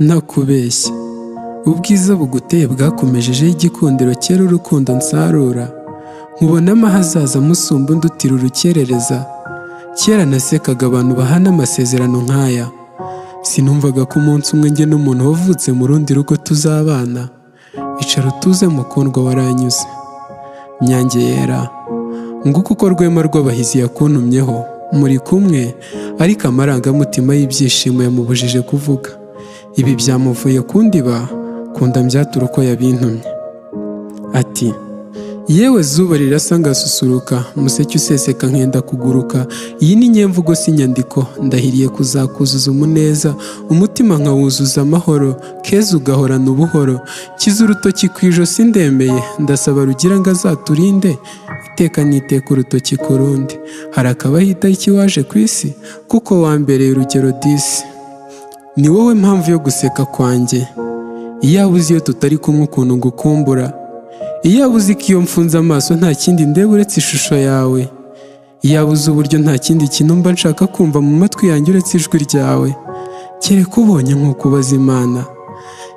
ntakubeshya ubwiza buguteye bwakomejejeho igikundiro cyera urukundo nsarura nkubonamo ahazaza musumba undutira urukerereza. Kera nasekaga abantu bahana amasezerano nk'aya, sinumvaga ko umunsi umwe njye n'umuntu wavutse mu rundi rugo tuzabana. Icara utuze mukundwa waranyuze. Nyange yera nguko uko Rwema rw'abahizi yakuntumyeho muri kumwe, ariko amarangamutima y'ibyishimo yamubujije kuvuga. Ibi byamuvuye kundiba kunda mbyatura uko yabintumye. Ati yewe zuba rirasa ngasusuruka, museke useseka nkenda kuguruka. Iyi ni nyemvugo si nyandiko, ndahiriye kuzakuzuza umuneza, umutima nkawuzuza amahoro, keza ugahorana ubuhoro. Kiza urutoki ku ijosi ndemeye, ndasaba rugira ngo azaturinde, iteka niteka urutoki ku rundi. Hari akabahita iki waje ku isi, kuko wambereye urugero disi. Ni wowe mpamvu yo guseka kwanjye, iyaba uzi iyo tutari kumwe ukuntu ngukumbura. Iyaba uzi ko iyo mfunze amaso nta kindi ndeba uretse ishusho yawe. Iyaba uzi uburyo nta kindi kintu mba nshaka kumva mu matwi yanjye uretse ijwi ryawe. Kereka ubonye nk'uko ubaza Imana,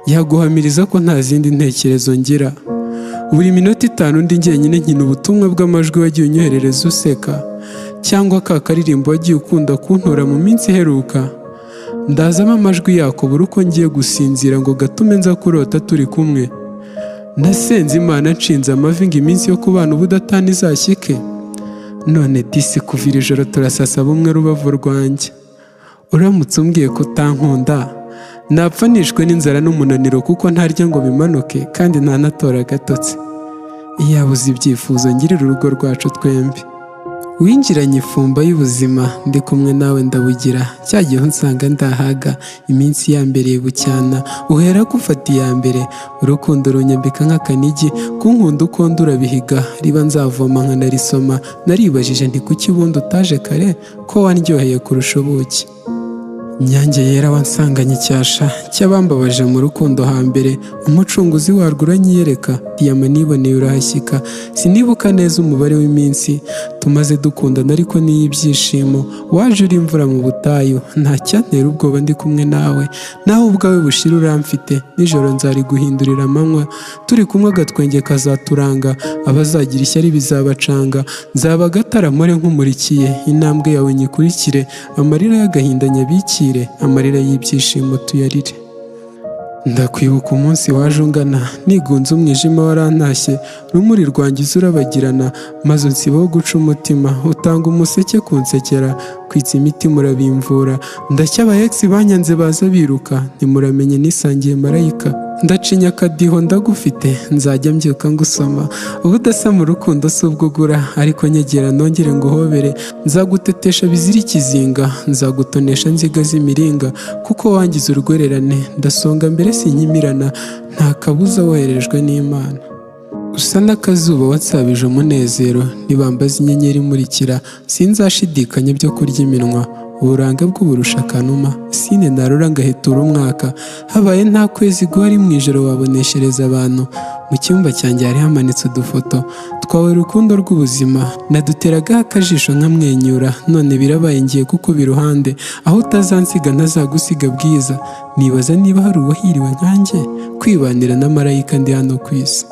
yaguhamiriza ko nta zindi ntekerezo ngira. Buri minota 5 ndi njyenyine nkina ubutumwa bw'amajwi wagiye unyoherereza useka, cyangwa ka karirimbo wagiye ukunda kuntora mu minsi iheruka. Ndazamo amajwi yako buri uko ngiye gusinzira ngo gatume nza kurota turi kumwe. Nasenze Imana nshinze amavi ngo iminsi yo kubana ubudatana izashyike. None disi kuva iri joro turasasa bumwe rubavu rwanjye. Uramutse umbwiye ko utankunda, napfa nishwe n'inzara n'umunaniro kuko ntarya ngo bimanuke kandi ntanatora agatotsi. Iyaba uzi ibyifuzo ngirira urugo rwacu twembi. Winjiranye ifumba y'ubuzima, ndi kumwe nawe ndabugira. Cyagiye unsanga ndahaga, iminsi yambereye bucyana, uhera gufata iya mbere. Urukundo runyambika nk'akanigi, kunkunda uko ndurabihiga, riba nzavoma nkanarisoma. Naribajije nti kuki ubundi utaje kare, ko wandyoheye kurusha ubuki. Nyange yera wansanganye icyasha cy'abambabaje mu rukundo hambere, umucunguzi warwo uranyiyereka, diyama niboneye urahashyika. Sinibuka neza umubare w'iminsi tumaze dukundana, ariko niy'ibyishimo. Waje uri imvura mu butayu, nta cyantera ubwoba ndi kumwe nawe. Nawe ubwawe bushira uramfite, nijoro nzari guhindurira amanywa. Turi kumwe agatwenge kazaturanga, abazagira ishyari bizabacanga. Nzaba agataramore nk'umurikiye, intambwe yawe nyikurikire. Amarira y'agahinda nyabikire, amarira y'ibyishimo tuyarire. Ndakwibuka umunsi waje ungana, nigunze umwijima warantashye. Rumuri rwanjye urabagirana, maze unsibaho guca umutima. Utanga umuseke kunsekera, kwitsa imitima urabimvura. Ndacya ex banyanze baza biruka, ntimuramenye nisangiye marayika. Ndacinya akadiho ndagufite, nzajya mbyuka ngusoma. Ubudasa mu rukundo si ubwo ugura, ariko nyegera nongere nguhobere. Nzagutetesha bizira ikizinga, nzagutonesha nziga z'imiringa. Kuko wangize urwererane, ndasonga mbere sinyimirana. Nta kabuza woherejwe n'Imana. Usa n'akazuba wansabije umunezero, nibambaza inyenyeri imurikira. Sinzashidikanya byo kurya iminwa, uburanga bw'uburusha kanuma. Sine narura ngahetura umwaka, habaye nta kwezi guhari mu ijoro waboneshereza abantu. Mu cyumba cyanjye hari hamanitse udufoto twawe rukundo rw'ubuzima. Naduteragaho akajisho nkamwenyura, none birabaye ngiye kuko biruhande. Aho utazansiga ntazagusiga bwiza, nibaza niba hari uwahiriwe nkanjye kwibanira na marayika ndi hano ku isi.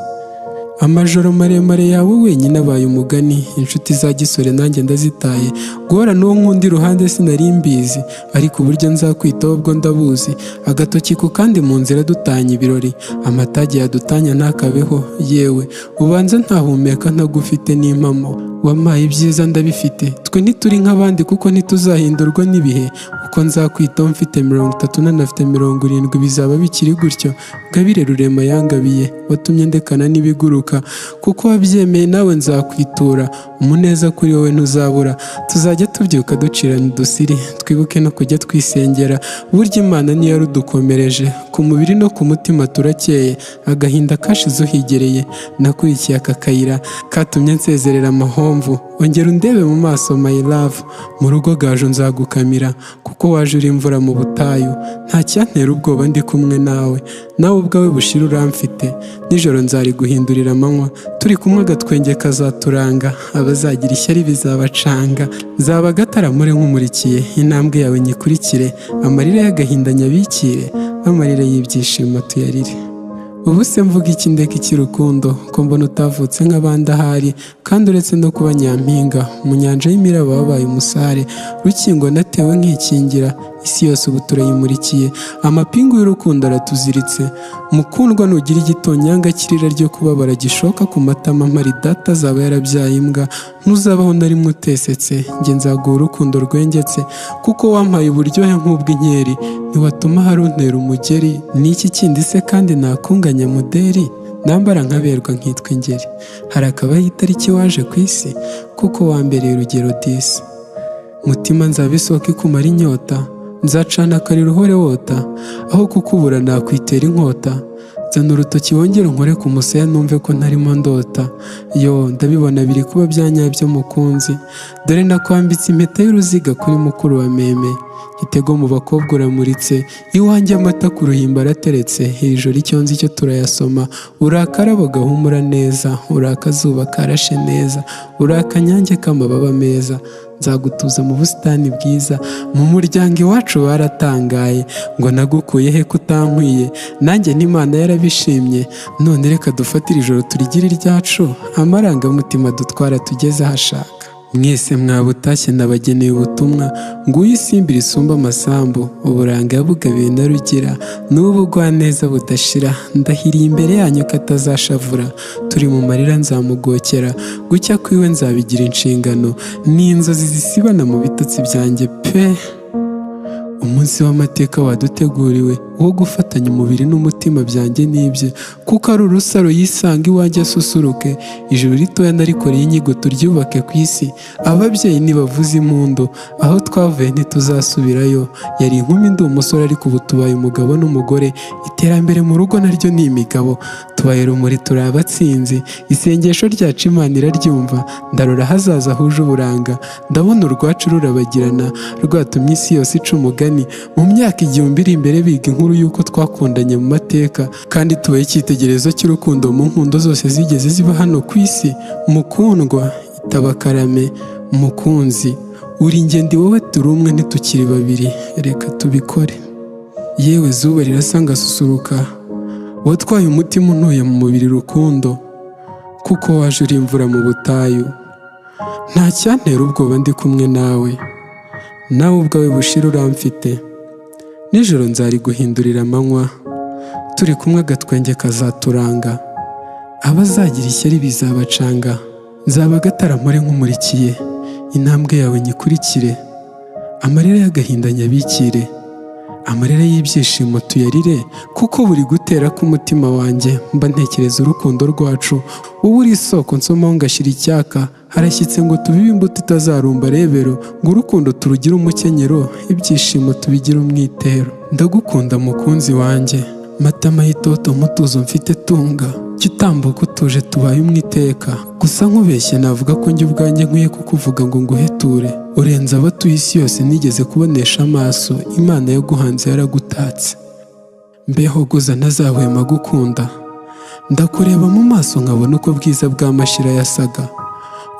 Amajoro maremare yawe wenyine abaye umugani, inshuti za gisore nanjye ndazitaye. Guhora n'uwo nkunda iruhande sinari mbizi, ariko uburyo nzakwitaho bwo ndabuzi. Agatoki ku kandi mu nzira dutanye ibirori, amatage yadutanya ntakabeho. Yewe ubanza ntahumeka ntagufite n'impamo. Wampaye ibyiza ndabifite, twe ntituri nk'abandi kuko ntituzahindurwa n'ibihe. Uko nzakwitaho mfite 30 nanafite 70, bizaba bikiri gutyo. Gabire Rurema yangabiye, watumye ndekana n'ibiguruka. Kuko wabyemeye nawe nzakwitura, umuneza kuri wowe ntuzabura. Tuzajya tubyuka ducirana udusiri, twibuke no kujya twisengera. Burya Imana niyo yarudukomereje, ku mubiri no ku mutima turakeye. Agahinda kashize uhigereye, nakurikiye aka kayira katumye nsezerera amahomvu. Ongera undebe mu maso my love, mu rugo gaje nzagukamira. Kuko waje uri imvura mu butayu, nta cyantera ubwoba ndi kumwe nawe. Nawe ubwawe bushira uramfite, nijoro nzari guhindurira amanywa. Turi kumwe agatwenge kazaturanga, abazagira ishyari bizabacanga. Nzaba agataramure nk'umurikiye, intambwe yawe nyikurikire. Amarira y'agahinda nyabikire, amarira y'ibyishimo tuyarire. Ubu se mvuga iki ndeka iki rukundo ko mbona utavutse nk'abandi ahari, kandi uretse no kuba nyampinga mu nyanja y'imiraba wabaye umusare, rukingo natewe nkikingira, isi yose ubu turayimurikiye, amapingu y'urukundo aratuziritse. Mukundwa nugira igitonyanga kirira ryo kubabara gishoka ku matama, mpari data azaba yarabyaye imbwa, ntuzabaho na rimwe utesetse, njye nzaguha urukundo rwengetse, kuko wampaye uburyohe nk'ubw'inkeri, ntiwatuma haruntera umugeri. N'iki kindi se kandi nakunganya muderi, nambara nkaberwa nkitwa ingeri. Hari akabaho itariki waje ku isi, kuko wambereye urugero disi. Mutima nzaba isoko ikumara inyota, nzacana akarira uhore wota, aho kukubura nakwitera inkota. Zana urutoki wongere unkore ku musaya numve ko ntarimo ndota. Yo ndabibona biri kuba byanyabyo mukunzi, dore nakwambitse impeta y'uruziga kuri mukuru wa meme. Igitego mu bakobwa uramuritse, iwanjye amata ku ruhimbi arateretse, hejuru icyo nzi cyo turayasoma. Uri akarabo gahumura neza, uri akazuba karashe neza, uri akanyange k'amababa meza, nzagutuza mu busitani bwiza. Mu muryango iwacu baratangaye ngo nagukuye he kutankwiye, nanjye n'Imana yarabishimye. None reka dufatire ijoro turigire iryacu, amarangamutima dutwara tugeze ahashaka. Mwese mwabutashye nabageneye ubutumwa, nguyu isimbi risumba amasambu, uburanga yabugabiwe na Rugira, n'ubugwaneza budashira. Ndahiriye imbere yanyu ko atazashavura, turi mu marira nzamugokera, gucya kwiwe nzabigira inshingano, n'inzozi zisibana mu bitotsi byanjye pe. Umunsi w'amateka waduteguriwe, wo gufatanya umubiri n'umutima byanjye n'ibye, kuko ari urusaro yisanga iwanjye asusuruke. Ijuru ritoya narikoreye inyigo turyubake ku isi, ababyeyi nibavuze impundu, aho twavuye ntituzasubirayo. Yari inkumi ndi umusore, ariko ubu tubaye umugabo n'umugore, iterambere mu rugo naryo ni imigabo. Tubaye rumuri turi abatsinzi, isengesho ryacu Imana iraryumva. Ndarora hazaza huje uburanga, ndabona urwacu rurabagirana, rwatumye isi yose ica umugani. Mu myaka 1000 iri imbere biga inkuru y'uko twakundanye mu mateka, kandi tubaye icyitegererezo cy'urukundo mu nkundo zose zigeze ziba hano ku isi. Mukundwa itaba karame, mukunzi uri njye ndi wowe, turi umwe ntitukiri babiri, reka tubikore. Yewe zuba rirasa ngasusuruka, watwaye umutima untuye mu mubiri rukundo, kuko waje uri imvura mu butayu. Nta cyantera ubwoba ndi kumwe nawe, nawe ubwawe bushira uramfite. Nijoro nzari guhindurira amanywa, turi kumwe agatwenge kazaturanga. Abazagira ishyari bizabacanga, nzaba agataramure nk'umurikiye, intambwe yawe nyikurikire. Amarira y'agahinda nyabikire, amarira y'ibyishimo tuyarire, kuko buri gutera k'umutima wanjye mba ntekereza urukundo rwacu. Wowe uri isoko nsomaho ngashira icyaka, harashyitse ngo tubibe imbuto itazarumba rebero, ngo urukundo turugire umukenyero, ibyishimo tubigira umwitero. Ndagukunda mukunzi wanjye, matama y'itoto mutuzo mfite tunga, jya utambuka utuje tubaye umwiteka. Gusa nkubeshye navuga ko njye ubwanjye nkwiye kukuvuga ngo nguheture, urenze abatuye isi yose nigeze kubonesha amaso. Imana yaguhanze yaragutatse, mbeho guza ntazahwema gukunda. Ndakureba mu maso nkabona uko bwiza bw'amashira yasaga,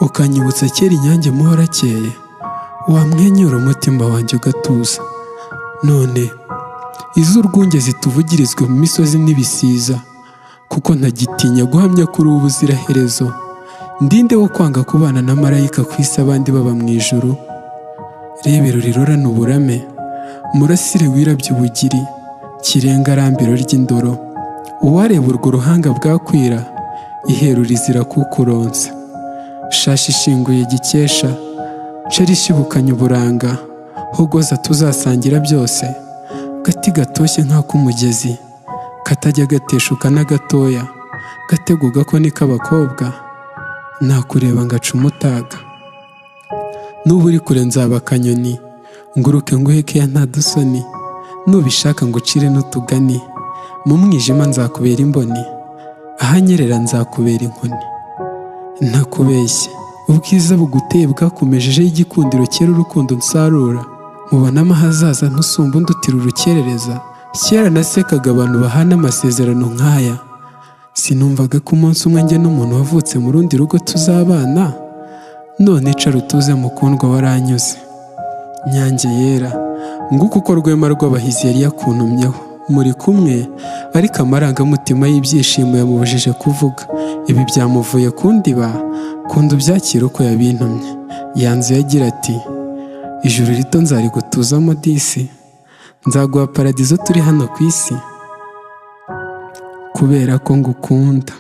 ukanyibutsa kera inyange muhorakeye, wamwenyura umutima wanjye ugatuza. None iz'urwunge zituvugirizwe mu misozi n'ibisiza, kuko ntagitinya guhamya kuri ubuziraherezo. Ndinde wo kwanga kubana na marayika ku isi abandi baba mu ijuru. Rebero rirorana uburame, murasire wirabye ubugiri, kirenga arambiro ry'indoro. Uwareba urwo ruhanga bwakwira, iheru rizira kukuronsa. Shashi ishinguye gikesha, ceri ishibukanye uburanga, hogoza tuzasangira byose. Gati gatoshye nk'ak'umugezi, katajya gateshuka na gatoya, gatego gakoni k'abakobwa, nakureba ngaca umutaga. Nuba uri kure nzaba akanyoni, nguruke nguheke ya nta dusoni, nubishaka ngucire n'utugani. Mu mwijima nzakubera imboni, ahanyerera nzakubera inkoni. Ntakubeshye, ubwiza buguteye bwakumejejeho igikundiro cyera urukundo nsarura. Mubonamo ahazaza ntusumba undutira urukerereza. Kera nasekaga abantu bahana amasezerano nk'aya, sinumvaga ko umunsi umwe njye n'umuntu wavutse mu rundi rugo tuzabana. None icara utuze mukundwa waranyuze, nyange yera, nguko uko rwema rw'abahizi yari yakuntumyeho. muri kumwe, ariko amarangamutima y'ibyishimo yamubujije kuvuga. Ibi byamuvuye ku ndiba, kunda ubyakira uko yabintumye. Yanzuye agira ati, ijuru rito nzarigutuzamo disi, nzaguha paradizo turi hano ku isi, kubera ko ngukunda.